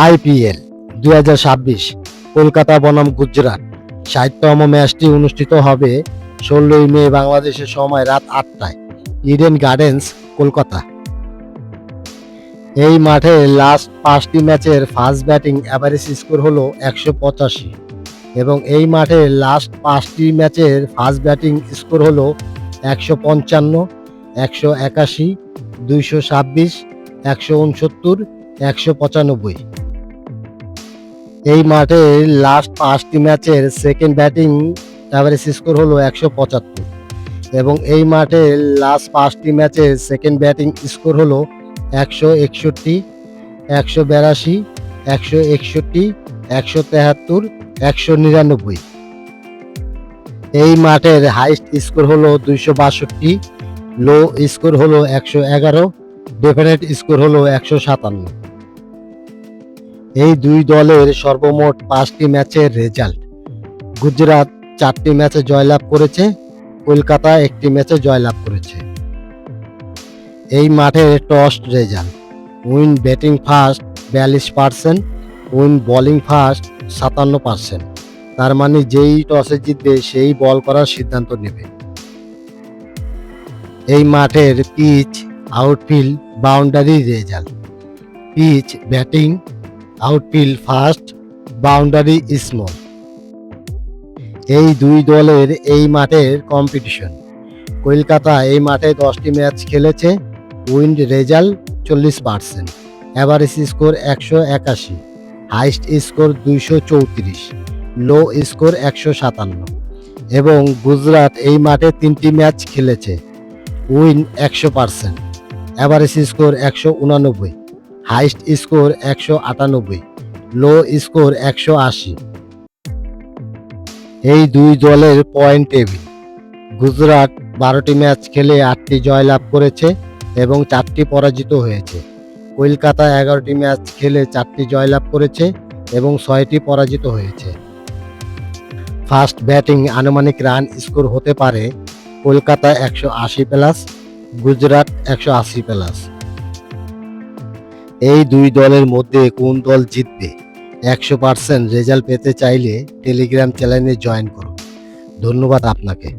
IPL 2026 Kolkata বনাম গুজরাট ৬০তম ম্যাচটি অনুষ্ঠিত হবে ১৬ই মে বাংলাদেশের সময় রাত ৮টায় ইডেন গার্ডেন্স, কলকাতা। এই মাঠে লাস্ট ৫টি ম্যাচের ফার্স্ট ব্যাটিং অ্যাভারেজ স্কোর হলো ১৮৫ এবং এই মাঠে লাস্ট ৫টি ম্যাচের ফার্স্ট ব্যাটিং স্কোর হলো ১৫৫, ১৮১, ২২৬, ১৬৯, ১৯৫। এই মাঠে লাস্ট ৫টি ম্যাচের সেকেন্ড ব্যাটিং অ্যাভারেজ স্কোর হলো ১৭৫ এবং এই মাঠে লাস্ট ৫টি ম্যাচের সেকেন্ড ব্যাটিং স্কোর হলো ১৬১, ১৮২, ১৬১, ১৭৩, ১৯৯। এই মাঠের হাইস্ট স্কোর হলো ২৬২, লো স্কোর হলো ১১১, ডেফিনেট স্কোর হলো ১৫৭। এই দুই দলের সর্বমোট ৫টি ম্যাচের রেজাল্ট: গুজরাট ৪টি ম্যাচে জয়লাভ করেছে, কলকাতা ১টি ম্যাচে জয়লাভ করেছে। এই মাঠের toss result: win batting first ৪২%, win bowling first ৫৭%। তার মানে যেই টসে জিতবে সেই বল করার সিদ্ধান্ত নেবে। এই মাঠের pitch, outfield, boundary result: pitch batting, outfield fast, boundary small. এই দুই দলের এই মাঠের কম্পিটিশন: কলকাতা এই মাঠে 10টি ম্যাচ খেলেছে, win result 40%, average score ১৮১, highest score ২৩৪, low score ১৫৭। এবং গুজরাট এই মাঠে ৩টি ম্যাচ খেলেছে, win ১০০%, average score ১৮৯, highest score ১৯৮, low score ১৮০। এই দুই দলের পয়েন্ট টেবিল: গুজরাট ১২টি ম্যাচ খেলে ৮টি জয়লাভ করেছে এবং ৪টি পরাজিত হয়েছে। কলকাতা ১১টি ম্যাচ খেলে 4টি জয়লাভ করেছে এবং 6টি পরাজিত হয়েছে। ফার্স্ট ব্যাটিং আনুমানিক রান স্কোর হতে পারে কলকাতা ১৮০+, গুজরাট ১৮০+। এই দুই দলের মধ্যে কোন দল জিতবে ১০০% রেজাল্ট পেতে চাইলে টেলিগ্রাম চ্যানেলে জয়েন করুন। ধন্যবাদ আপনাকে।